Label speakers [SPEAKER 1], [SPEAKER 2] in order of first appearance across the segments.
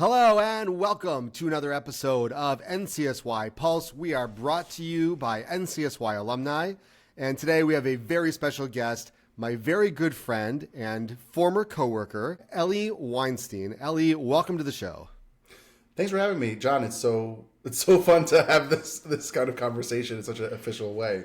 [SPEAKER 1] Hello and welcome to another episode of NCSY Pulse. We are brought to you by NCSY Alumni, and today we have a very special guest, my very good friend and former coworker, Eli Weinstein. Eli, welcome to the show.
[SPEAKER 2] Thanks for having me, John. It's so fun to have this kind of conversation in such an official way,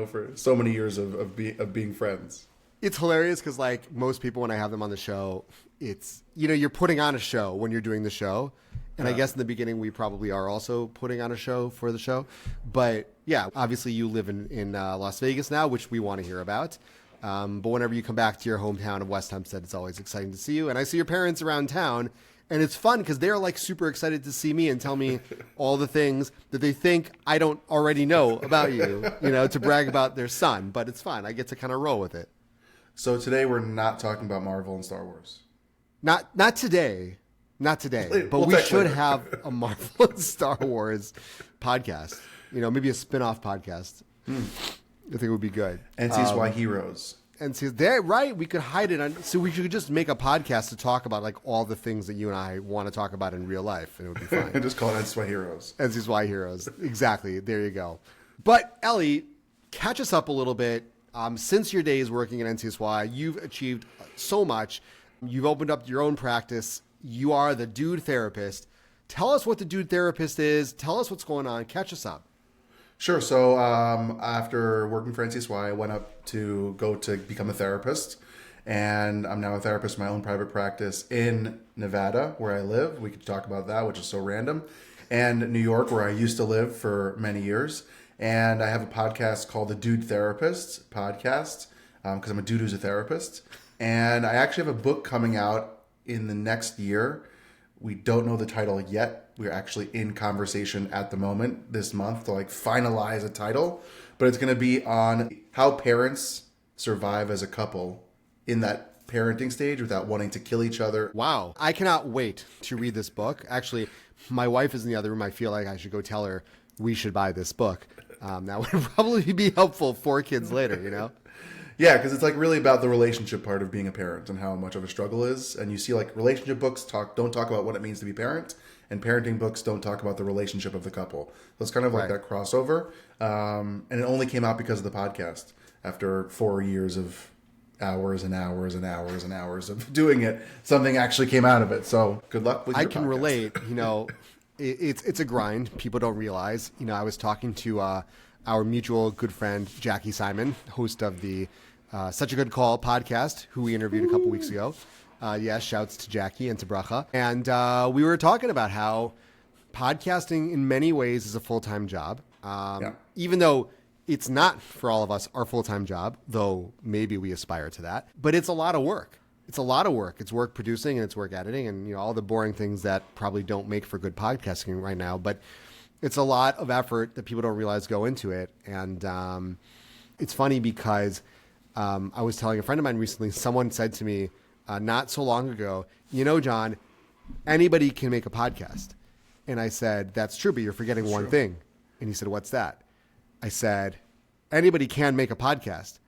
[SPEAKER 2] for so many years of being friends.
[SPEAKER 1] It's hilarious because, like most people, when I have them on the show, it's, you're putting on a show when you're doing the show. And I guess in the beginning, we probably are also putting on a show for the show. But yeah, obviously you live in Las Vegas now, which we want to hear about. But whenever you come back to your hometown of West Hempstead, it's always exciting to see you. And I see your parents around town. And it's fun because they're like super excited to see me and tell me all the things that they think I don't already know about you, to brag about their son. But it's fun. I get to kind of roll with it.
[SPEAKER 2] So today we're not talking about Marvel and Star Wars.
[SPEAKER 1] Not today. But we should have a Marvel and Star Wars podcast. Maybe a spin-off podcast. I think it would be good.
[SPEAKER 2] NCSY Heroes.
[SPEAKER 1] And see, there, right? We could hide it on. So we should just make a podcast to talk about like all the things that you and I want to talk about in real life, and it would be fine.
[SPEAKER 2] Just call it NCSY Heroes.
[SPEAKER 1] NCSY Heroes. Exactly. There you go. But Eli, catch us up a little bit. Since your days working at NCSY, you've achieved so much. You've opened up your own practice. You are the Dude Therapist. Tell us what the Dude Therapist is. Tell us what's going on. Catch us up.
[SPEAKER 2] Sure. So after working for NCSY, I went up to go to become a therapist. And I'm now a therapist in my own private practice in Nevada, where I live. We could talk about that, which is so random. And New York, where I used to live for many years. And I have a podcast called the Dude Therapist podcast because I'm a dude who's a therapist. And I actually have a book coming out in the next year. We don't know the title yet. We're actually in conversation at the moment this month to finalize a title. But it's going to be on how parents survive as a couple in that parenting stage without wanting to kill each other.
[SPEAKER 1] Wow. I cannot wait to read this book. Actually, my wife is in the other room. I feel like I should go tell her we should buy this book. That would probably be helpful 4 kids later,
[SPEAKER 2] Yeah, because it's really about the relationship part of being a parent and how much of a struggle is. And you see relationship books don't talk about what it means to be parent, and parenting books don't talk about the relationship of the couple. So it's kind of like that crossover. And it only came out because of the podcast after 4 years of hours and hours and hours and hours of doing it. Something actually came out of it. So good luck with your podcast.
[SPEAKER 1] I can relate, It's a grind. People don't realize. I was talking to our mutual good friend, Jackie Simon, host of the Such a Good Call podcast, who we interviewed a couple weeks ago. Shouts to Jackie and to Bracha. And we were talking about how podcasting in many ways is a full-time job. Even though it's not for all of us our full-time job, though maybe we aspire to that. But it's a lot of work. It's a lot of work. It's work producing and it's work editing and all the boring things that probably don't make for good podcasting right now. But it's a lot of effort that people don't realize go into it. And it's funny because I was telling a friend of mine recently, someone said to me not so long ago, John, anybody can make a podcast. And I said, that's true, but you're forgetting one thing. And he said, what's that? I said, anybody can make a podcast,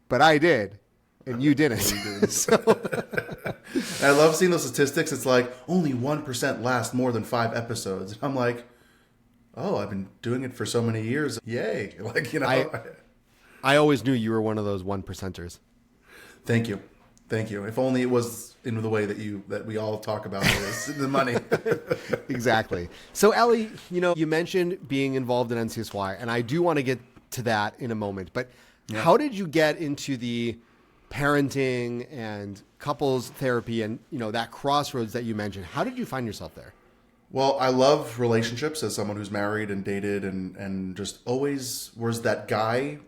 [SPEAKER 1] but I did. And you didn't. So.
[SPEAKER 2] I love seeing those statistics. It's only 1% last more than 5 episodes. And I'm like, oh, I've been doing it for so many years. Yay.
[SPEAKER 1] I always knew you were one of those 1%ers.
[SPEAKER 2] Thank you. If only it was in the way that we all talk about is the money.
[SPEAKER 1] Exactly. So Eli, you mentioned being involved in NCSY, and I do want to get to that in a moment. But how did you get into the parenting and couples therapy and that crossroads that you mentioned? How did you find yourself there?
[SPEAKER 2] Well, I love relationships as someone who's married and dated and just always was that guy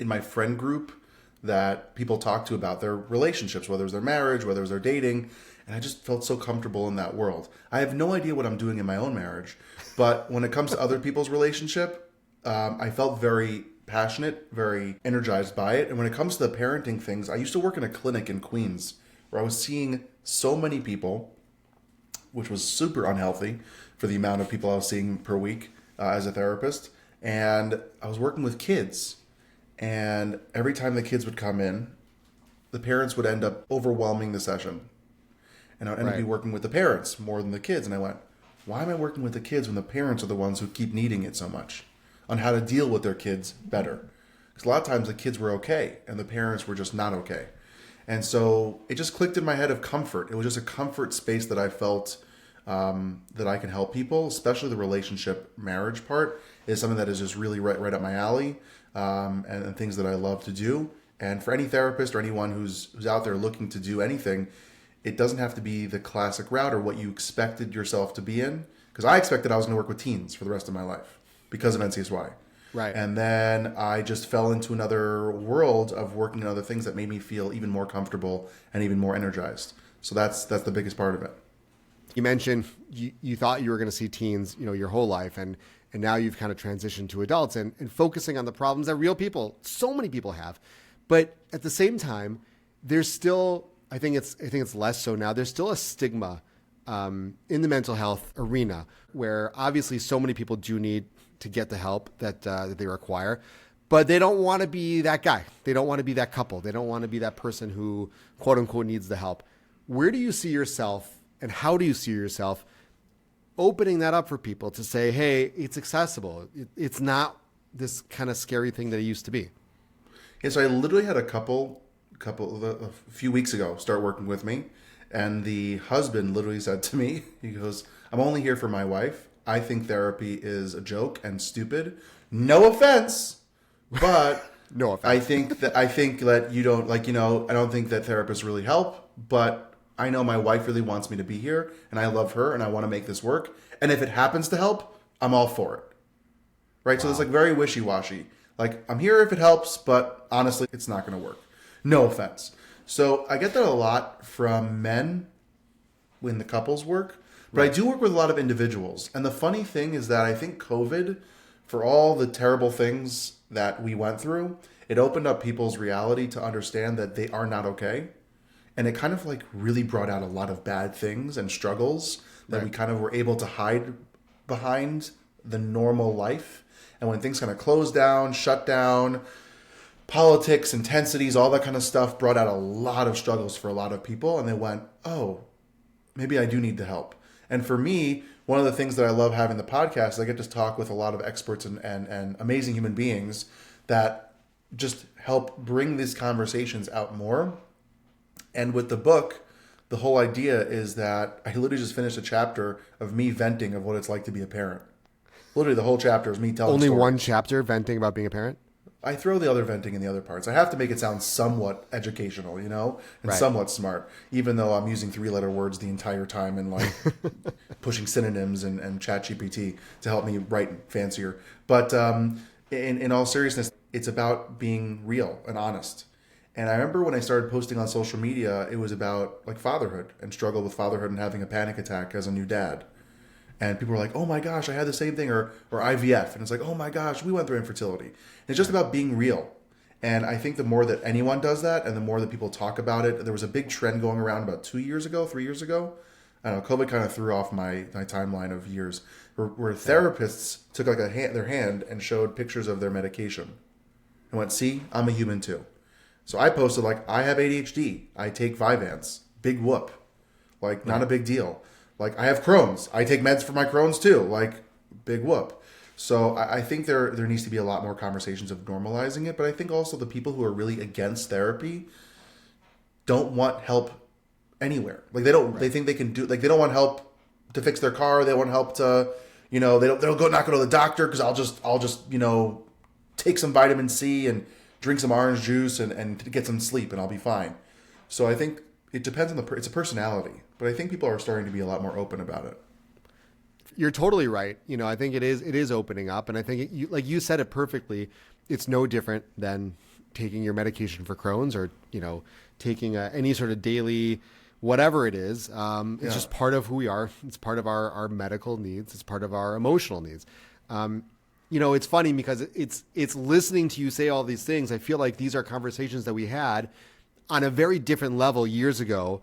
[SPEAKER 2] in my friend group that people talk to about their relationships, whether it's their marriage, whether it's their dating. And I just felt so comfortable in that world. I have no idea what I'm doing in my own marriage, but when it comes to other people's relationship, I felt very passionate, very energized by it. And when it comes to the parenting things, I used to work in a clinic in Queens where I was seeing so many people, which was super unhealthy for the amount of people I was seeing per week as a therapist. And I was working with kids. And every time the kids would come in, the parents would end up overwhelming the session. and I'd end up be working with the parents more than the kids. And I went, why am I working with the kids when the parents are the ones who keep needing it so much on how to deal with their kids better? Because a lot of times the kids were okay and the parents were just not okay. And so it just clicked in my head of comfort. It was just a comfort space that I felt that I can help people, especially the relationship marriage part is something that is just really right up my alley, and things that I love to do. And for any therapist or anyone who's out there looking to do anything, it doesn't have to be the classic route or what you expected yourself to be in. Because I expected I was going to work with teens for the rest of my life because of NCSY.
[SPEAKER 1] Right.
[SPEAKER 2] And then I just fell into another world of working on other things that made me feel even more comfortable and even more energized. So that's the biggest part of it.
[SPEAKER 1] You mentioned you thought you were going to see teens, your whole life, and now you've kind of transitioned to adults and focusing on the problems that real people, so many people have. But at the same time, there's still, I think it's less so now. There's still a stigma in the mental health arena where obviously so many people do need to get the help that they require, but they don't want to be that guy. They don't want to be that couple. They don't want to be that person who quote unquote needs the help. Where do you see yourself and how do you see yourself opening that up for people to say, hey, it's accessible. It's not this kind of scary thing that it used to be.
[SPEAKER 2] Yeah, so I literally had a few weeks ago start working with me, and the husband literally said to me, he goes, I'm only here for my wife. I think therapy is a joke and stupid. No offense, but
[SPEAKER 1] no offense.
[SPEAKER 2] I think that you don't I don't think that therapists really help, but I know my wife really wants me to be here and I love her and I want to make this work. And if it happens to help, I'm all for it. Right? Wow. So it's like very wishy-washy. Like, I'm here if it helps, but honestly, it's not going to work. No offense. So I get that a lot from men when the couples work, but right. I do work with a lot of individuals. And the funny thing is that I think COVID, for all the terrible things that we went through, it opened up people's reality to understand that they are not okay. And it kind of like really brought out a lot of bad things and struggles that we kind of were able to hide behind the normal life. And when things kind of closed down, shut down, politics, intensities, all that kind of stuff brought out a lot of struggles for a lot of people. And they went, oh, maybe I do need the help. And for me, one of the things that I love having the podcast is I get to talk with a lot of experts and amazing human beings that just help bring these conversations out more. And with the book, the whole idea is that I literally just finished a chapter of me venting of what it's like to be a parent. Literally, the whole chapter is me telling
[SPEAKER 1] Only
[SPEAKER 2] stories.
[SPEAKER 1] one chapter venting about being a parent?
[SPEAKER 2] I throw the other venting in the other parts. I have to make it sound somewhat educational, and somewhat smart, even though I'm using 3-letter words the entire time and like pushing synonyms and ChatGPT to help me write fancier. But in all seriousness, it's about being real and honest. And I remember when I started posting on social media, it was about like fatherhood and struggle with fatherhood and having a panic attack as a new dad. And people were like, oh my gosh, I had the same thing, or IVF. And it's like, oh my gosh, we went through infertility. And it's just about being real. And I think the more that anyone does that and the more that people talk about it, there was a big trend going around about 3 years ago. I don't know, COVID kind of threw off my timeline of years where therapists took like their hand and showed pictures of their medication and went, see, I'm a human too. So I posted like, I have ADHD. I take Vyvanse. Big whoop. Like, not a big deal. Like, I have Crohn's. I take meds for my Crohn's too. Like, big whoop. So I think there needs to be a lot more conversations of normalizing it. But I think also the people who are really against therapy don't want help anywhere. Like, they think they can do, like, they don't want help to fix their car. They want help to, they don't not go to the doctor because I'll just take some vitamin C and drink some orange juice and get some sleep and I'll be fine. So I think it depends on it's a personality, but I think people are starting to be a lot more open about it.
[SPEAKER 1] You're totally right. I think it is opening up. And I think like you said it perfectly. It's no different than taking your medication for Crohn's or, taking any sort of daily, whatever it is. It's just part of who we are. It's part of our medical needs. It's part of our emotional needs. It's funny because it's listening to you say all these things. I feel like these are conversations that we had on a very different level years ago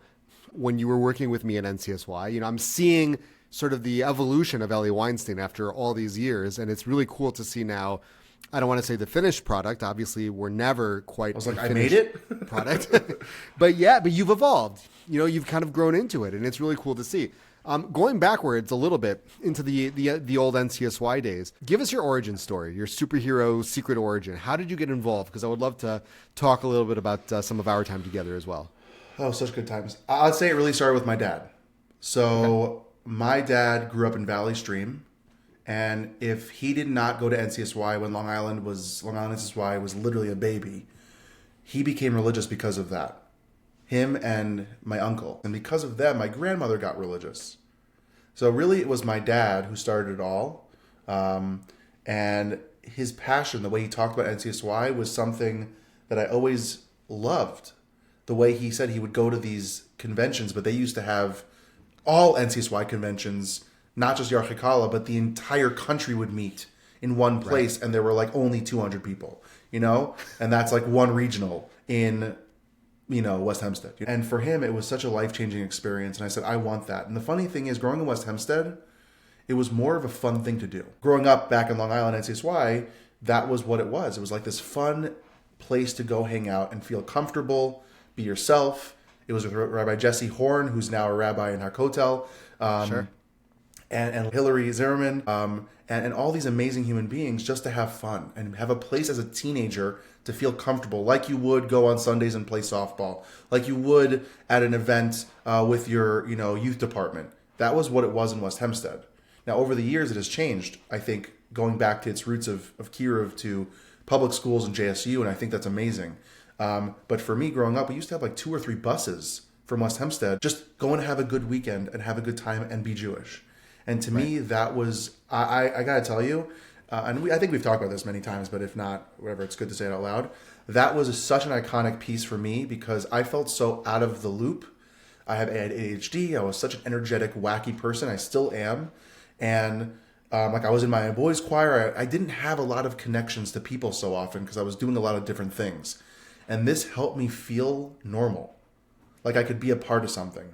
[SPEAKER 1] when you were working with me at NCSY. I'm seeing sort of the evolution of Eli Weinstein after all these years. And it's really cool to see now I don't want to say the finished product. Obviously, we're never quite.
[SPEAKER 2] I was like, I made it
[SPEAKER 1] product, but you've evolved. You've kind of grown into it, and it's really cool to see. Going backwards a little bit into the old NCSY days, give us your origin story, your superhero secret origin. How did you get involved? Because I would love to talk a little bit about some of our time together as well.
[SPEAKER 2] Oh, such good times. I'd say it really started with my dad. So my dad grew up in Valley Stream. And if he did not go to NCSY when Long Island NCSY was literally a baby, he became religious because of that. Him and my uncle. And because of them, my grandmother got religious. So really it was my dad who started it all. And his passion, the way he talked about NCSY was something that I always loved. The way he said he would go to these conventions, but they used to have all NCSY conventions, not just Yarchikala, but the entire country would meet in one place, and there were like only 200 people, and that's like one regional in, West Hempstead. And for him, it was such a life-changing experience, and I said, I want that. And the funny thing is, growing in West Hempstead, it was more of a fun thing to do. Growing up back in Long Island, NCSY, that was what it was. It was like this fun place to go hang out and feel comfortable, be yourself. It was with Rabbi Jesse Horn, who's now a rabbi in Hakotel. Sure. And Hillary Zimmerman, and all these amazing human beings, just to have fun and have a place as a teenager to feel comfortable, like you would go on Sundays and play softball, like you would at an event with your youth department. That was what it was in West Hempstead. Now, over the years, it has changed. I think going back to its roots of Kiruv to public schools and JSU, and I think that's amazing. But for me, growing up, we used to have like 2 or 3 buses from West Hempstead, just going to have a good weekend and have a good time and be Jewish. And to me, that was, I got to tell you, and I think we've talked about this many times, but if not, whatever, it's good to say it out loud. That was such an iconic piece for me because I felt so out of the loop. I had ADHD. I was such an energetic, wacky person. I still am. And like I was in my boys' choir. I didn't have a lot of connections to people so often because I was doing a lot of different things. And this helped me feel normal, like I could be a part of something.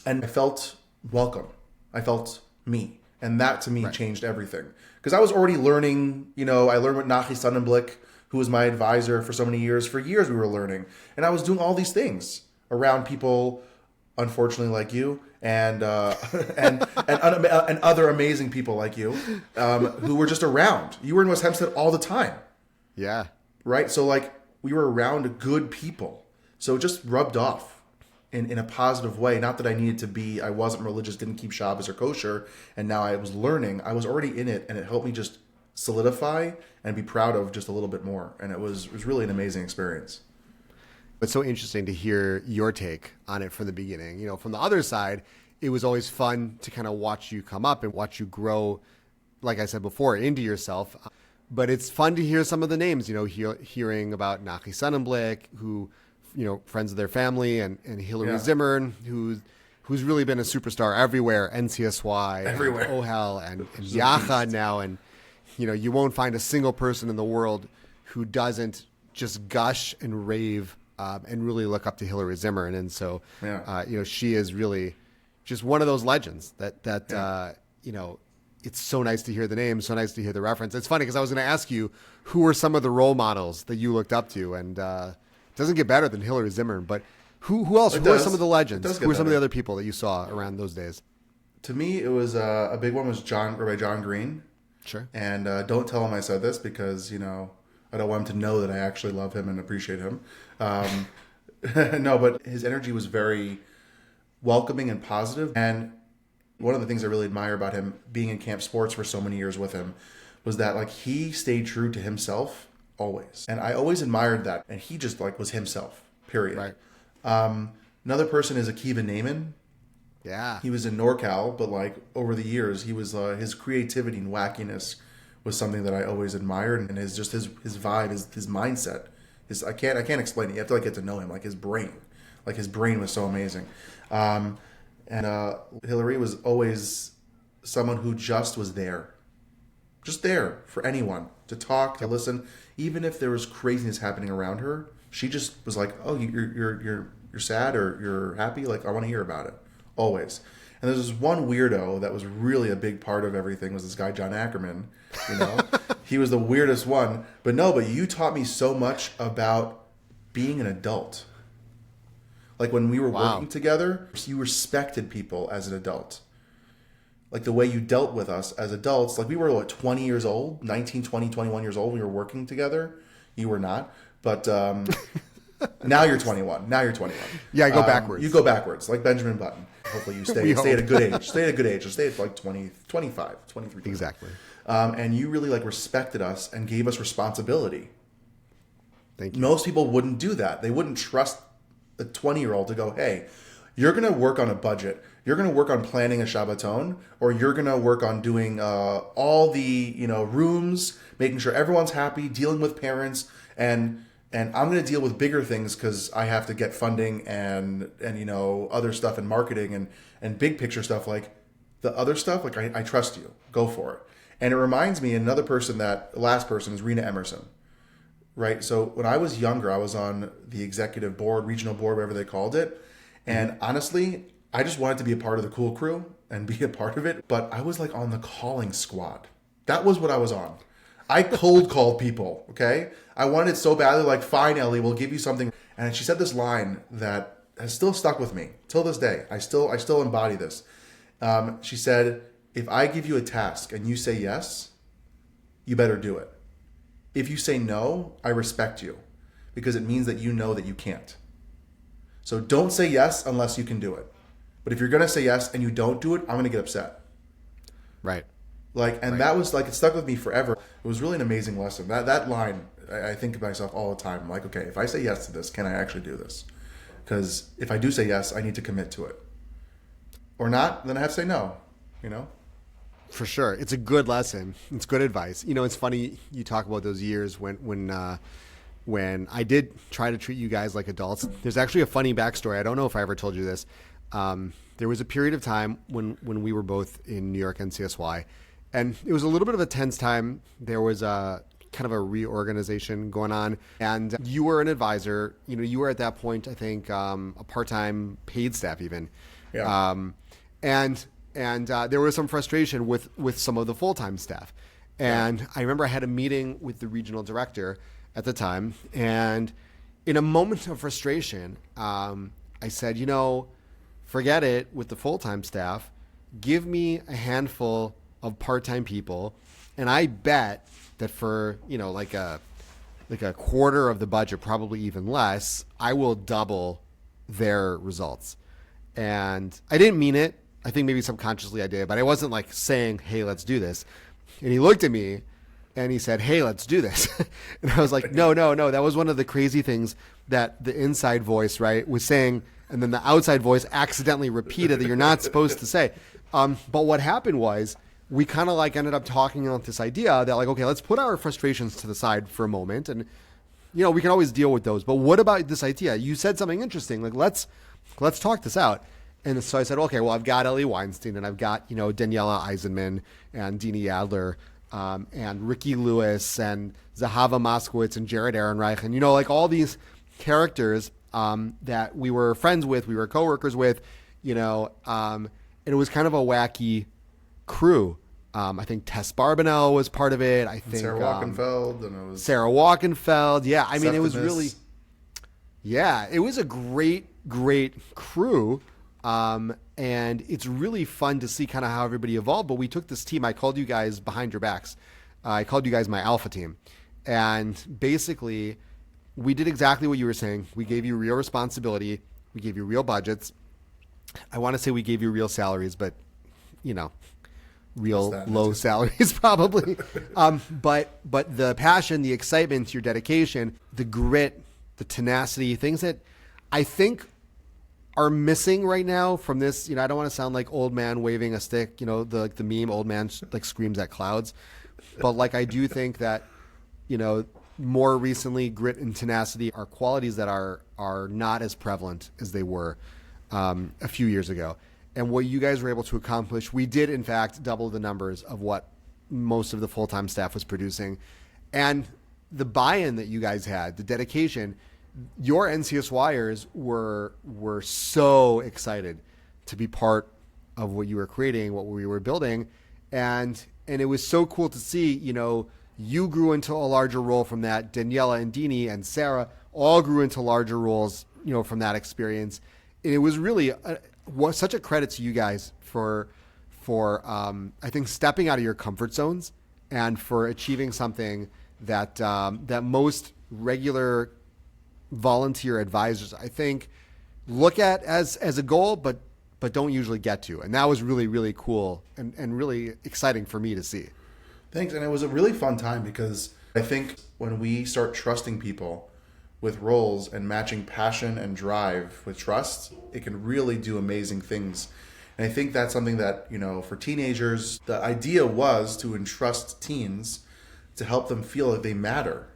[SPEAKER 2] And I felt welcome. I felt me. And that to me changed everything. Because I was already learning, I learned with Nachi Sonnenblick, who was my advisor for so many years. For years we were learning. And I was doing all these things around people, unfortunately, like you, and other amazing people like you, who were just around. You were in West Hempstead all the time.
[SPEAKER 1] Yeah.
[SPEAKER 2] Right? So like we were around good people. So it just rubbed off. In a positive way. Not that I needed to be, I wasn't religious, didn't keep Shabbos or kosher, and now I was learning. I was already in it, and it helped me just solidify and be proud of just a little bit more. And it was really an amazing experience.
[SPEAKER 1] It's so interesting to hear your take on it from the beginning. From the other side, it was always fun to kind of watch you come up and watch you grow, like I said before, into yourself. But it's fun to hear some of the names, hearing about Nachi Sonnenblick, who friends of their family, and Hillary Zimmern, who's really been a superstar everywhere, NCSY,
[SPEAKER 2] everywhere,
[SPEAKER 1] and OHEL, and Yacha now, and you won't find a single person in the world who doesn't just gush and rave and really look up to Hillary Zimmern, and so she is really just one of those legends that it's so nice to hear the name, so nice to hear the reference. It's funny because I was going to ask you who were some of the role models that you looked up to, and doesn't get better than Hillary Zimmern, but who else? Who are some of the legends? Who are some of the other people that you saw around those days?
[SPEAKER 2] To me, it was a big one was Rabbi John Green.
[SPEAKER 1] Sure.
[SPEAKER 2] And don't tell him I said this because, I don't want him to know that I actually love him and appreciate him. No, but his energy was very welcoming and positive. And one of the things I really admire about him being in camp sports for so many years with him was that like he stayed true to himself always. And I always admired that. And he just like was himself, period.
[SPEAKER 1] Right.
[SPEAKER 2] Another person is Akiva Naaman.
[SPEAKER 1] Yeah.
[SPEAKER 2] He was in NorCal, but like over the years, he was his creativity and wackiness was something that I always admired, and his vibe, his mindset. I can't explain it. You have to like get to know him, like his brain was so amazing. And Hillary was always someone who just was there for anyone to talk, to listen, even if there was craziness happening around her. She just was like, "Oh, you're sad or you're happy? Like I want to hear about it." Always. And there's this one weirdo that was really a big part of everything was this guy, John Ackerman. He was the weirdest one. But you taught me so much about being an adult. Like when we were working together, you respected people as an adult. Like the way you dealt with us as adults. Like we were 20 years old, 19, 20, 21 years old. We were working together. You were not. But now you're 21.
[SPEAKER 1] Yeah, I go backwards.
[SPEAKER 2] You go backwards, like Benjamin Button. Hopefully you stay at a good age. Stay at a good age. Stay at like 20, 25, 23.
[SPEAKER 1] Exactly.
[SPEAKER 2] And you really like respected us and gave us responsibility.
[SPEAKER 1] Thank you.
[SPEAKER 2] Most people wouldn't do that. They wouldn't trust a 20-year-old to go, hey, you're going to work on a budget. You're going to work on planning a Shabbaton, or you're going to work on doing all the rooms, making sure everyone's happy, dealing with parents, and I'm going to deal with bigger things because I have to get funding and other stuff and marketing and big picture stuff. Like the other stuff, like I trust you. Go for it. And it reminds me, another person, that last person is Rena Emerson. Right. So when I was younger, I was on the executive board, regional board, whatever they called it. And honestly, I just wanted to be a part of the cool crew and be a part of it. But I was like on the calling squad. That was what I was on. I cold called people. Okay. I wanted so badly, like, fine, Ellie, we'll give you something. And she said this line that has still stuck with me till this day. I still embody this. She said, if I give you a task and you say yes, you better do it. If you say no, I respect you because it means that you know that you can't. So don't say yes unless you can do it. But if you're going to say yes and you don't do it, I'm going to get upset.
[SPEAKER 1] Right.
[SPEAKER 2] That was like, it stuck with me forever. It was really an amazing lesson. That line, I think of myself all the time. I'm like, okay, if I say yes to this, can I actually do this? Because if I do say yes, I need to commit to it. Or not, then I have to say no,
[SPEAKER 1] For sure. It's a good lesson. It's good advice. It's funny you talk about those years when I did try to treat you guys like adults. There's actually a funny backstory. I don't know if I ever told you this. There was a period of time when we were both in New York NCSY, and it was a little bit of a tense time. There was a kind of a reorganization going on, and you were an advisor. You were at that point, I think, a part-time paid staff even.
[SPEAKER 2] Yeah.
[SPEAKER 1] And there was some frustration with some of the full-time staff. And I remember I had a meeting with the regional director at the time. And in a moment of frustration, I said, forget it with the full-time staff. Give me a handful of part-time people. And I bet that for, like a quarter of the budget, probably even less, I will double their results. And I didn't mean it. I think maybe subconsciously I did, but I wasn't like saying, hey, let's do this. And he looked at me and he said, hey, let's do this. And I was like, no. That was one of the crazy things that the inside voice, right, was saying. And then the outside voice accidentally repeated that you're not supposed to say. But what happened was we kind of like ended up talking about this idea that like, okay, let's put our frustrations to the side for a moment. And, we can always deal with those. But what about this idea? You said something interesting. Like, let's talk this out. And so I said, okay, well, I've got Eli Weinstein and I've got, Daniela Eisenman and Deanie Adler and Ricky Lewis and Zahava Moskowitz and Jared Ehrenreich and, like all these characters that we were friends with, we were coworkers with, and it was kind of a wacky crew. I think Tess Barbanel was part of it. I think
[SPEAKER 2] Sarah Walkenfeld and it was
[SPEAKER 1] Sarah Walkenfeld. Yeah, I mean, it was
[SPEAKER 2] Septimus.
[SPEAKER 1] really, it was a great crew. And it's really fun to see kind of how everybody evolved. But we took this team. I called you guys behind your backs. I called you guys my alpha team. And basically, we did exactly what you were saying. We gave you real responsibility. We gave you real budgets. I want to say we gave you real salaries, but, real low salaries probably. But the passion, the excitement, your dedication, the grit, the tenacity, things that I think are missing right now from this. I don't want to sound like old man waving a stick, the meme, old man like screams at clouds. But like, I do think that, more recently, grit and tenacity are qualities that are not as prevalent as they were a few years ago. And what you guys were able to accomplish, we did in fact double the numbers of what most of the full-time staff was producing. And the buy-in that you guys had, the dedication, your NCSYers were so excited to be part of what you were creating, what we were building. And it was so cool to see, You grew into a larger role from that. Daniela and Deanie and Sarah all grew into larger roles, from that experience. And it was really was such a credit to you guys for I think stepping out of your comfort zones and for achieving something that that most regular volunteer advisors, I think, look at as a goal, but don't usually get to. And that was really, really cool and really exciting for me to see.
[SPEAKER 2] Thanks. And it was a really fun time because I think when we start trusting people with roles and matching passion and drive with trust, it can really do amazing things. And I think that's something that, for teenagers, the idea was to entrust teens to help them feel that they matter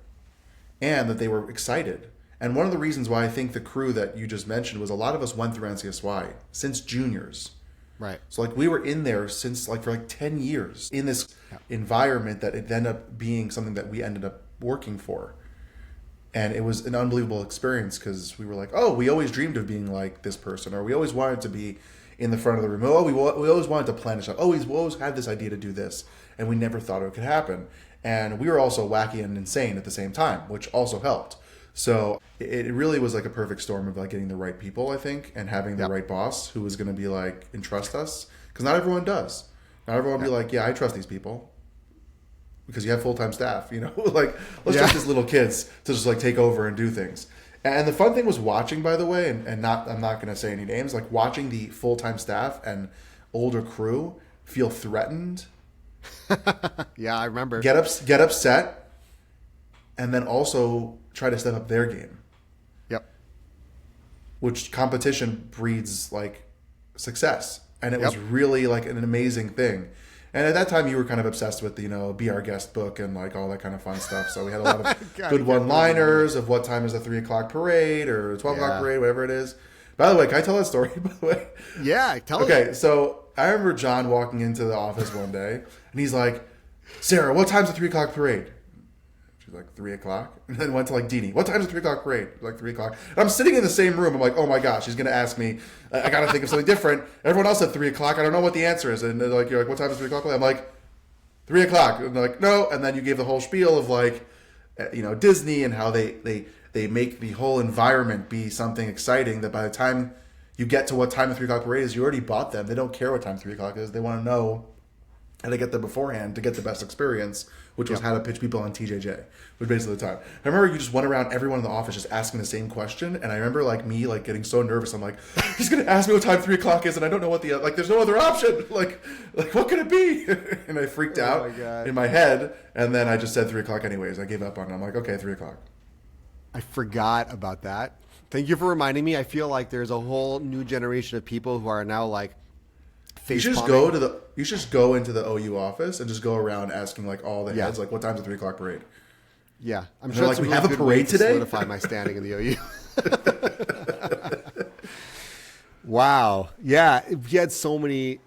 [SPEAKER 2] and that they were excited. And one of the reasons why I think the crew that you just mentioned was a lot of us went through NCSY since juniors.
[SPEAKER 1] Right.
[SPEAKER 2] So we were in there since for 10 years in this environment that it ended up being something that we ended up working for. And it was an unbelievable experience because we were like, oh, we always dreamed of being like this person, or we always wanted to be in the front of the room. Oh, we always wanted to plan stuff. Oh, we always had this idea to do this, and we never thought it could happen. And we were also wacky and insane at the same time, which also helped. So it really was like a perfect storm of getting the right people, I think, and having the right boss who was going to be entrust us. Because not everyone does. Not everyone will be like, yeah, I trust these people. Because you have full-time staff, let's trust these little kids to just take over and do things. And the fun thing was watching, by the way, and not I'm not going to say any names, watching the full-time staff and older crew feel threatened.
[SPEAKER 1] Yeah, I remember.
[SPEAKER 2] Get upset, and then also try to step up their game.
[SPEAKER 1] Yep.
[SPEAKER 2] Which competition breeds success, and it was really an amazing thing. And at that time, you were kind of obsessed with the Be Our Guest book and all that kind of fun stuff. So we had a lot of good one-liners of what time is the 3:00 parade or 12 o'clock parade, whatever it is. By the way, can I tell that story? By the way,
[SPEAKER 1] yeah, tell it.
[SPEAKER 2] Okay, so I remember John walking into the office one day, and he's like, "Sarah, what time's the 3:00 parade?" She's like, 3:00, and then went to Deanie. What time's the 3:00 parade? 3:00. And I'm sitting in the same room. I'm like, oh my gosh, she's gonna ask me. I gotta think of something different. Everyone else said 3:00. I don't know what the answer is. And they're like, you're like, what time is 3:00? I'm like, 3:00. And they're like, no. And then you gave the whole spiel of Disney and how they make the whole environment be something exciting that by the time you get to what time the 3:00 parade is, you already bought them. They don't care what time 3:00 is. They want to know how to get there beforehand to get the best experience, which was how to pitch people on TJJ, which basically the time. I remember you just went around everyone in the office just asking the same question, and I remember me getting so nervous. I'm like, he's gonna ask me what time 3:00 is, and I don't know what the there's no other option. What could it be? And I freaked out in my head, and then I just said 3:00 anyways. I gave up on it. I'm like, okay, 3:00.
[SPEAKER 1] I forgot about that. Thank you for reminding me. I feel like there's a whole new generation of people who are now
[SPEAKER 2] you should just go into the OU office and just go around asking all the heads what time's the 3:00 parade.
[SPEAKER 1] Yeah, I'm sure
[SPEAKER 2] we have a parade today.
[SPEAKER 1] Solidify my standing in the OU. Wow. Yeah, we had so many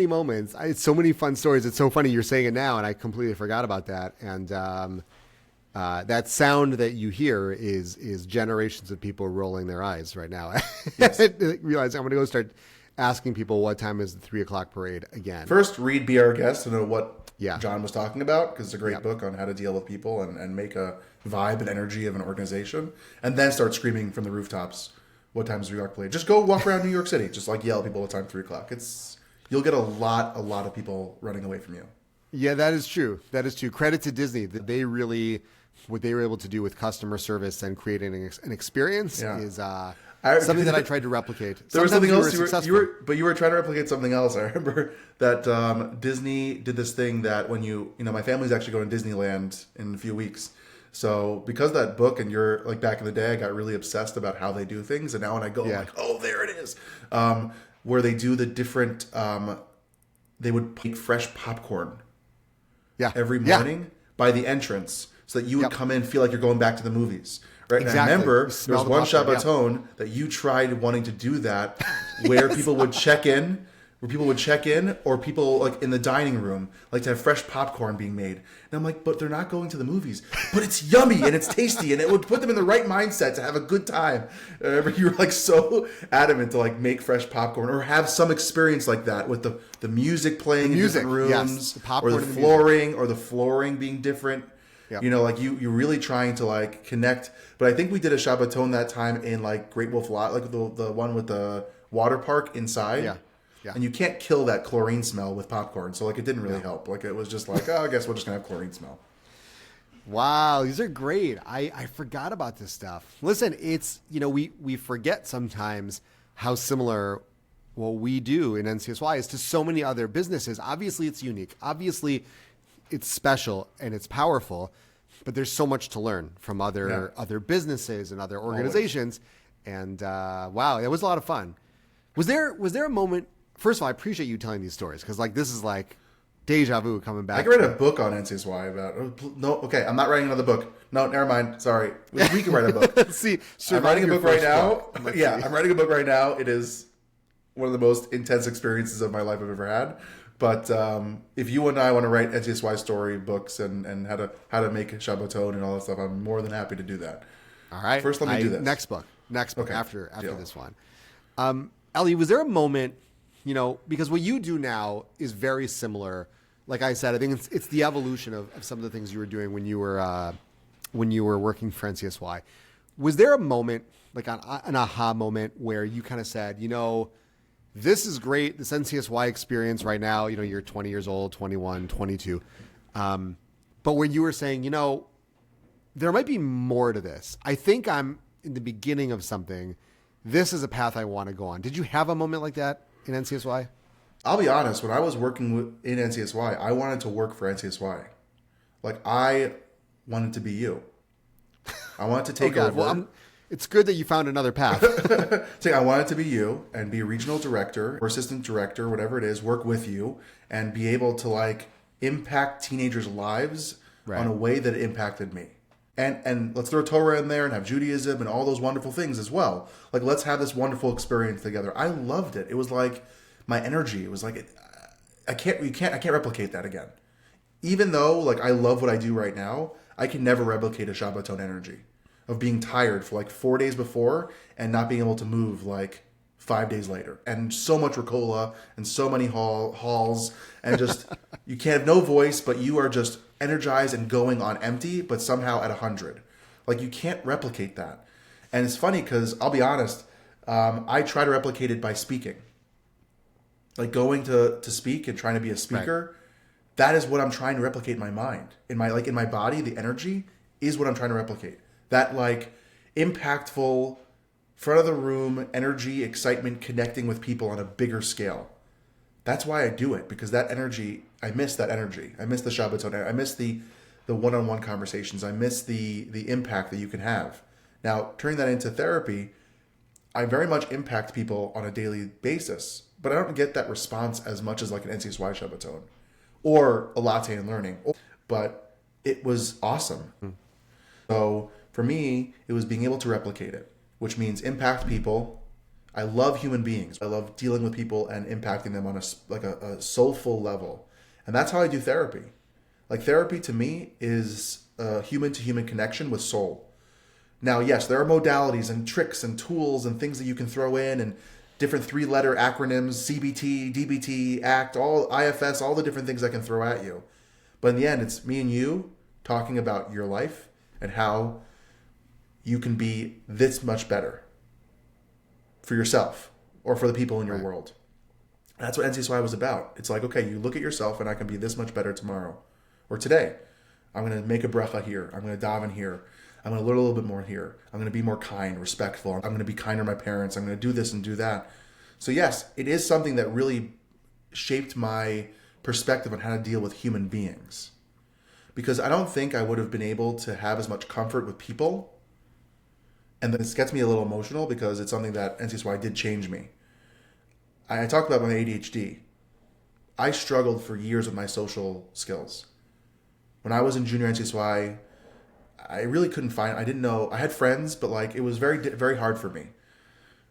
[SPEAKER 1] moments. I had so many fun stories. It's so funny you're saying it now, and I completely forgot about that. And that sound that you hear is generations of people rolling their eyes right now. Yes. Realize I'm going to go start asking people what time is the 3:00 parade again.
[SPEAKER 2] First, read Be Our Guest to know what John was talking about, because it's a great book on how to deal with people and make a vibe and energy of an organization. And then start screaming from the rooftops, what time is 3:00 parade? Just go walk around New York City. Just yell at people what time 3:00. You'll get a lot of people running away from you. Yeah,
[SPEAKER 1] that is true. That is true. Credit to Disney. What they were able to do with customer service and creating an experience is something that I tried to replicate.
[SPEAKER 2] There was something else you were trying to replicate something else. I remember that Disney did this thing that when my family's actually going to Disneyland in a few weeks. So because of that book and you're back in the day, I got really obsessed about how they do things. And now when I go, I'm like, oh, there it is. Where they do the different, they would make fresh popcorn every morning by the entrance so that you would come in and feel like you're going back to the movies. Right. Exactly. And I remember there was one Shabbaton that you tried wanting to do that where people would check in, or people in the dining room, to have fresh popcorn being made. And I'm like, but they're not going to the movies. But it's yummy and it's tasty and it would put them in the right mindset to have a good time. And I remember you were so adamant to make fresh popcorn or have some experience like that with the music playing in different rooms, the popcorn or the flooring being different.
[SPEAKER 1] Yep.
[SPEAKER 2] Like you're really trying to like connect. But I think we did a Shabbaton that time in like Great Wolf Lot, like the one with the water park inside.
[SPEAKER 1] Yeah. Yeah.
[SPEAKER 2] And you can't kill that chlorine smell with popcorn. So like it didn't really
[SPEAKER 1] No.
[SPEAKER 2] help. Like it was just like, oh, I guess we're just gonna have chlorine smell.
[SPEAKER 1] Wow, these are great. I forgot about this stuff. Listen, it's, we forget sometimes how similar what we do in NCSY is to so many other businesses. Obviously, it's unique. Obviously, it's special and it's powerful, but there's so much to learn from other businesses and other organizations. Always. And wow, it was a lot of fun. Was there a moment? First of all, I appreciate you telling these stories because like this is like deja vu coming back.
[SPEAKER 2] I could write a book on NCSY about. No, okay, I'm not writing another book. No, never mind. Sorry, we can write a book.
[SPEAKER 1] Let's see,
[SPEAKER 2] I'm writing a book right now.
[SPEAKER 1] Yeah,
[SPEAKER 2] I'm writing a book right now. It is one of the most intense experiences of my life I've ever had. But if you and I want to write NCSY story books and how to make a Shabbaton and all that stuff, I'm more than happy to do that.
[SPEAKER 1] All right.
[SPEAKER 2] First, let me do this.
[SPEAKER 1] Next book
[SPEAKER 2] Okay.
[SPEAKER 1] after
[SPEAKER 2] Deal.
[SPEAKER 1] this one. Ellie, was there a moment, because what you do now is very similar. Like I said, I think it's the evolution of some of the things you were doing when you were working for NCSY. Was there a moment, like an aha moment, where you kind of said, this is great, this NCSY experience right now, you're 20 years old, 21, 22. But when you were saying, there might be more to this. I think I'm in the beginning of something. This is a path I want to go on. Did you have a moment like that in NCSY?
[SPEAKER 2] I'll be honest. When I was working in NCSY, I wanted to work for NCSY. Like I wanted to be you. I wanted to take over.
[SPEAKER 1] Well, it's good that you found another path.
[SPEAKER 2] I wanted to be you and be a regional director or assistant director, whatever it is, work with you and be able to like impact teenagers' lives on a way that it impacted me. And let's throw Torah in there and have Judaism and all those wonderful things as well. Like, let's have this wonderful experience together. I loved it. It was like my energy. It was like, I can't replicate that again. Even though like I love what I do right now, I can never replicate a Shabbaton energy of being tired for like 4 days before and not being able to move like 5 days later. And so much Ricola and so many halls and just, you can't have no voice, but you are just energized and going on empty, but somehow at 100. Like you can't replicate that. And it's funny because I'll be honest, I try to replicate it by speaking. Like going to speak and trying to be a speaker, right. That is what I'm trying to replicate in my mind. In my body, the energy is what I'm trying to replicate. That like impactful, front of the room energy, excitement, connecting with people on a bigger scale. That's why I do it, because that energy, I miss that energy. I miss the Shabbaton. I miss the one-on-one conversations. I miss the impact that you can have. Now, turning that into therapy, I very much impact people on a daily basis, but I don't get that response as much as like an NCSY Shabbaton or a latte and learning. But it was awesome. So for me, it was being able to replicate it, which means impact people. I love human beings. I love dealing with people and impacting them on a soulful level. And that's how I do therapy. Like therapy to me is a human-to-human connection with soul. Now, yes, there are modalities and tricks and tools and things that you can throw in and different 3-letter acronyms, CBT, DBT, ACT, all IFS, all the different things I can throw at you. But in the end, it's me and you talking about your life and how you can be this much better for yourself or for the people in your world. That's what NCSY was about. It's like, okay, you look at yourself and I can be this much better tomorrow or today. I'm going to make a bracha here. I'm going to daven here. I'm going to learn a little bit more here. I'm going to be more kind, respectful. I'm going to be kinder to my parents. I'm going to do this and do that. So yes, it is something that really shaped my perspective on how to deal with human beings. Because I don't think I would have been able to have as much comfort with people. And this gets me a little emotional because it's something that NCSY did change me. I talked about my ADHD. I struggled for years with my social skills. When I was in junior NCSY, I really couldn't find, I didn't know, I had friends, but like it was very, very hard for me.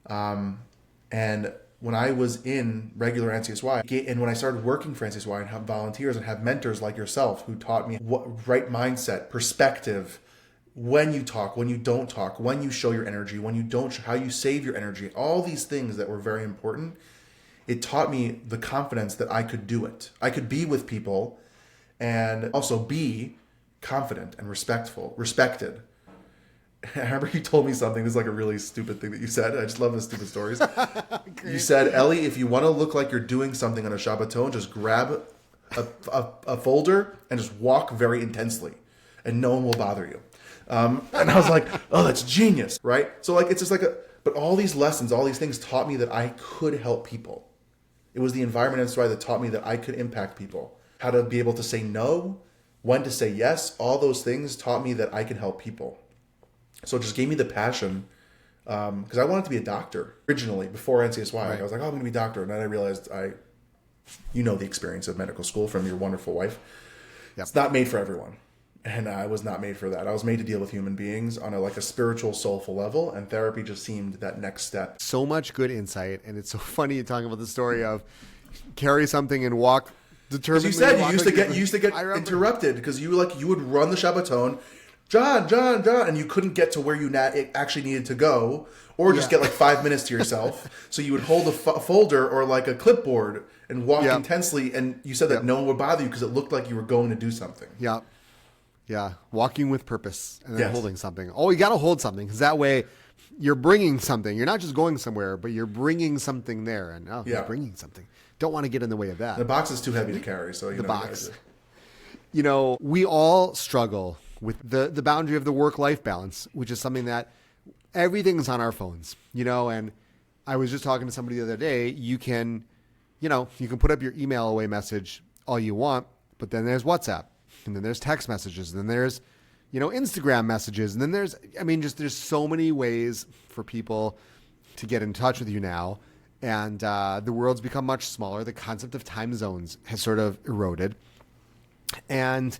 [SPEAKER 2] And when I was in regular NCSY, and when I started working for NCSY and have volunteers and have mentors like yourself who taught me what right mindset, perspective, when you talk, when you don't talk, when you show your energy, when you don't, how you save your energy, all these things that were very important. It taught me the confidence that I could do it. I could be with people and also be confident and respected. I remember you told me something. This is like a really stupid thing that you said. I just love the stupid stories. You said, Ellie, if you want to look like you're doing something on a Shabbaton, just grab a folder and just walk very intensely, and no one will bother you. And I was like, oh, that's genius, right? So like, it's just like but all these lessons, all these things taught me that I could help people. It was the environment and SY that taught me that I could impact people. How to be able to say no, when to say yes, all those things taught me that I can help people. So it just gave me the passion, because I wanted to be a doctor originally before NCSY. Right. I was like, oh, I'm going to be a doctor. And then I realized you know the experience of medical school from your wonderful wife. Yep. It's not made for everyone. And I was not made for that. I was made to deal with human beings on a spiritual, soulful level. And therapy just seemed that next step.
[SPEAKER 1] So much good insight. And it's so funny talking about the story of carry something and walk determinedly.
[SPEAKER 2] You said you used to get interrupted because you would run the Shabbaton, John, and you couldn't get to where you actually needed to go, or just get 5 minutes to yourself. So you would hold a folder or like a clipboard and walk intensely, and you said that no one would bother you because it looked like you were going to do something.
[SPEAKER 1] Yeah. Yeah. Walking with purpose and then holding something. Oh, you got to hold something because that way you're bringing something. You're not just going somewhere, but you're bringing something there. And you're bringing something. Don't want to get in the way of that.
[SPEAKER 2] The box is too heavy to carry. So
[SPEAKER 1] the box. We all struggle with the boundary of the work-life balance, which is something that everything's on our phones, and I was just talking to somebody the other day. You can put up your email away message all you want, but then there's WhatsApp, and then there's text messages, and then there's, Instagram messages, and then there's so many ways for people to get in touch with you now. And the world's become much smaller. The concept of time zones has sort of eroded. And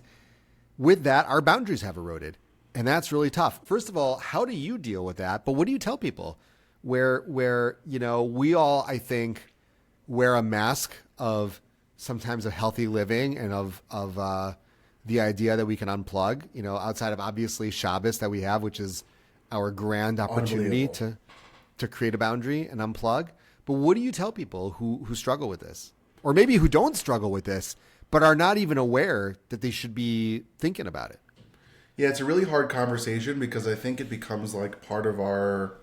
[SPEAKER 1] with that, our boundaries have eroded. And that's really tough. First of all, how do you deal with that? But what do you tell people where we all, I think, wear a mask of sometimes of healthy living and of the idea that we can unplug, outside of obviously Shabbos that we have, which is our grand opportunity to create a boundary and unplug. But what do you tell people who struggle with this? Or maybe who don't struggle with this, but are not even aware that they should be thinking about it?
[SPEAKER 2] Yeah, it's a really hard conversation because I think it becomes like part of our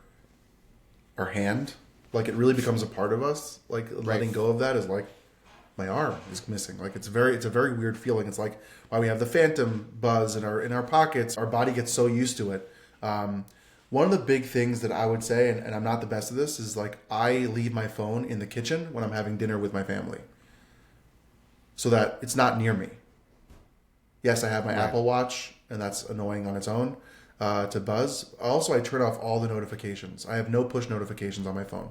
[SPEAKER 2] hand. Like it really becomes a part of us. Like letting go of that is like my arm is missing. Like it's a very weird feeling. It's like why we have the phantom buzz in our pockets. Our body gets so used to it. One of the big things that I would say, and I'm not the best at this, is like I leave my phone in the kitchen when I'm having dinner with my family so that it's not near me. Yes, I have my Apple Watch, and that's annoying on its own to buzz. Also, I turn off all the notifications. I have no push notifications on my phone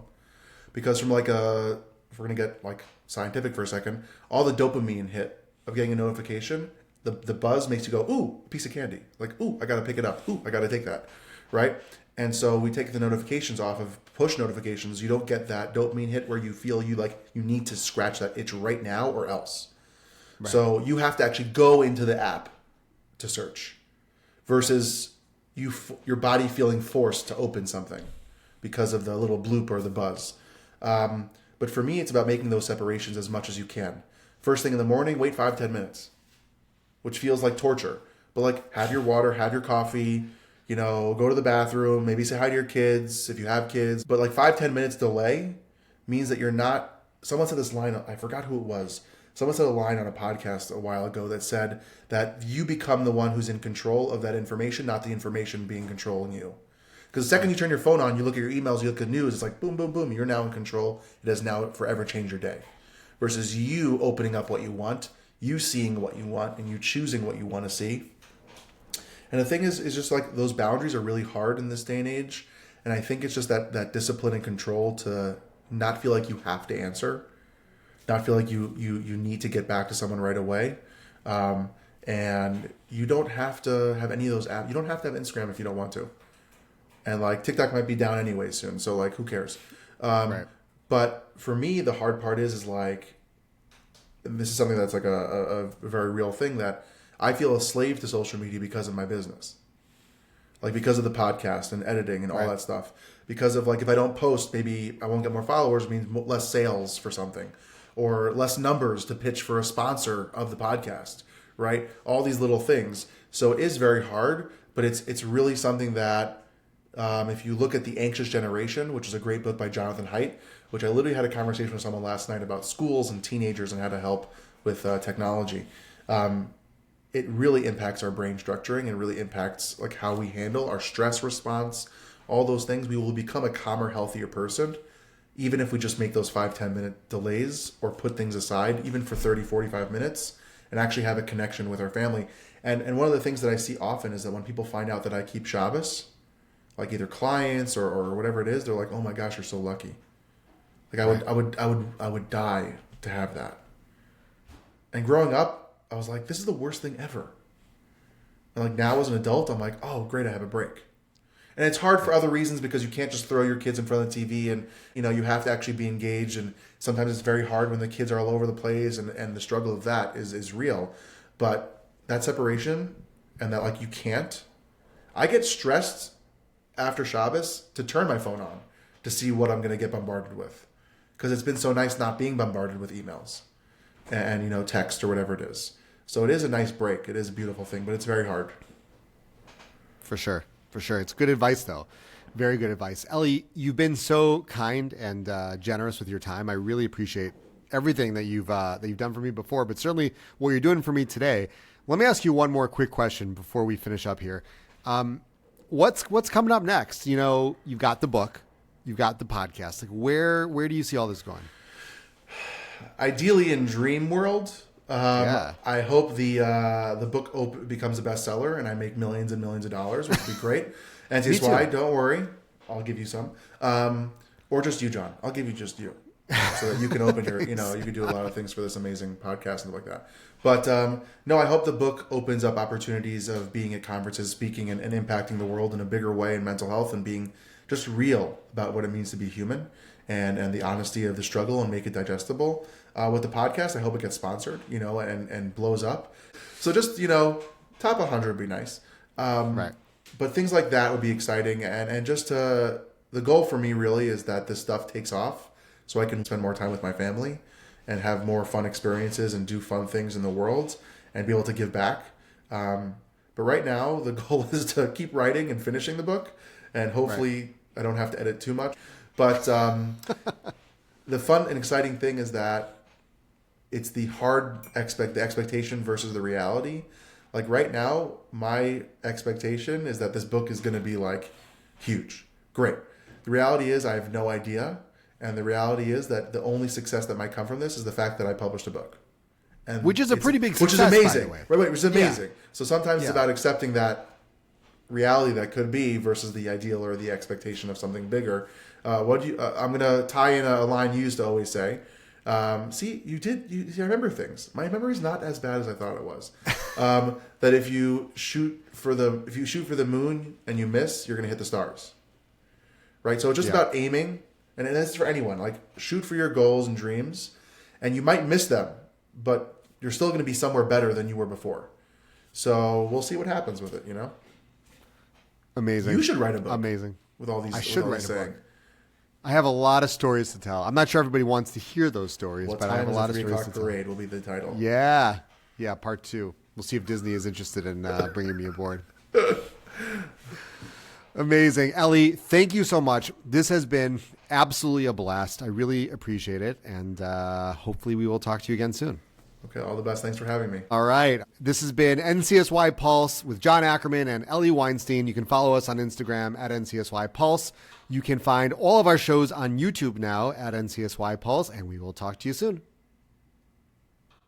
[SPEAKER 2] because from if we're going to get like scientific for a second, all the dopamine hit of getting a notification, the buzz makes you go, ooh, a piece of candy. Like, ooh, I got to pick it up. Ooh, I got to take that. Right? And so we take the notifications off of push notifications. You don't get that dopamine hit where you feel you need to scratch that itch right now or else. Right. So you have to actually go into the app to search versus your body feeling forced to open something because of the little bloop or the buzz. But for me, it's about making those separations as much as you can. First thing in the morning, wait 5-10 minutes, which feels like torture. But have your water, have your coffee, go to the bathroom, maybe say hi to your kids if you have kids. But 5-10 minutes delay means that you're not. Someone said this line, I forgot who it was. Someone said a line on a podcast a while ago that said that you become the one who's in control of that information, not the information being controlling you. Because the second you turn your phone on, you look at your emails, you look at news, it's like boom, boom, boom. You're now in control. It has now forever changed your day. Versus you opening up what you want, you seeing what you want, and you choosing what you want to see. And the thing is just those boundaries are really hard in this day and age. And I think it's just that discipline and control to not feel like you have to answer, not feel like you need to get back to someone right away. And you don't have to have any of those apps. You don't have to have Instagram if you don't want to. And TikTok might be down anyway soon. So who cares? Right. But for me, the hard part is and this is something that's a very real thing that I feel a slave to social media because of my business. Because of the podcast and editing and all that stuff. Because of if I don't post, maybe I won't get more followers, means less sales for something. Or less numbers to pitch for a sponsor of the podcast, right? All these little things. So it is very hard, but it's really something that if you look at The Anxious Generation, which is a great book by Jonathan Haidt, which I literally had a conversation with someone last night about schools and teenagers and how to help with technology. It really impacts our brain structuring and really impacts like how we handle our stress response, all those things. We will become a calmer, healthier person, even if we just make those 5-10 minute delays or put things aside, even for 30-45 minutes, and actually have a connection with our family. And one of the things that I see often is that when people find out that I keep Shabbos, like either clients or whatever it is, they're like, "Oh my gosh, you're so lucky." Like I would die to have that. And growing up, I was like, this is the worst thing ever. And like now as an adult, I'm like, oh great, I have a break. And it's hard for other reasons because you can't just throw your kids in front of the TV and you have to actually be engaged, and sometimes it's very hard when the kids are all over the place, and the struggle of that is real. But that separation and that like you can't, I get stressed after Shabbos to turn my phone on to see what I'm going to get bombarded with, because it's been so nice not being bombarded with emails and text or whatever it is. So it is a nice break. It is a beautiful thing, but it's very hard.
[SPEAKER 1] For sure. It's good advice, though. Very good advice. Eli, you've been so kind and generous with your time. I really appreciate everything that you've done for me before, but certainly what you're doing for me today. Let me ask you one more quick question before we finish up here. What's coming up next? You've got the book, you've got the podcast. Like where do you see all this going?
[SPEAKER 2] Ideally in dream world. I hope the book becomes a bestseller and I make millions and millions of dollars, which would be great. NCSY, don't worry, I'll give you some. Or just you, John. I'll give you just you, so that you can open your, you can do a lot of things for this amazing podcast and stuff like that. But no, I hope the book opens up opportunities of being at conferences, speaking, and impacting the world in a bigger way in mental health, and being just real about what it means to be human, and the honesty of the struggle, and make it digestible. With the podcast, I hope it gets sponsored, and blows up. So just, top 100 would be nice.
[SPEAKER 1] Right.
[SPEAKER 2] But things like that would be exciting. And just the goal for me really is that this stuff takes off so I can spend more time with my family and have more fun experiences and do fun things in the world and be able to give back. But right now, the goal is to keep writing and finishing the book. And hopefully I don't have to edit too much. But the fun and exciting thing is that it's the the expectation versus the reality. Like right now, my expectation is that this book is going to be like huge. Great. The reality is I have no idea. And the reality is that the only success that might come from this is the fact that I published a book. And
[SPEAKER 1] which is a pretty big success,
[SPEAKER 2] which is amazing.
[SPEAKER 1] by the way.
[SPEAKER 2] Right, which is amazing.
[SPEAKER 1] Yeah.
[SPEAKER 2] So sometimes it's about accepting that reality that could be versus the ideal or the expectation of something bigger. I'm going to tie in a line you used to always say. See, I remember things. My memory's not as bad as I thought it was. That if you shoot for the moon and you miss, you're going to hit the stars. Right? So it's just about aiming, and that's for anyone. Like shoot for your goals and dreams, and you might miss them, but you're still going to be somewhere better than you were before. So we'll see what happens with it,
[SPEAKER 1] Amazing.
[SPEAKER 2] You should write a book.
[SPEAKER 1] Amazing.
[SPEAKER 2] With all these
[SPEAKER 1] I should write a
[SPEAKER 2] saying.
[SPEAKER 1] book. I have a lot of stories to tell. I'm not sure everybody wants to hear those stories,
[SPEAKER 2] What
[SPEAKER 1] but I have a lot of stories to tell.
[SPEAKER 2] Parade will be the title.
[SPEAKER 1] Yeah, part 2. We'll see if Disney is interested in bringing me aboard. Amazing. Eli, thank you so much. This has been absolutely a blast. I really appreciate it, and hopefully we will talk to you again soon.
[SPEAKER 2] Okay, all the best. Thanks for having me.
[SPEAKER 1] All right. This has been NCSY Pulse with John Ackerman and Eli Weinstein. You can follow us on Instagram at NCSY Pulse. You can find all of our shows on YouTube now at NCSY Pulse, and we will talk to you soon.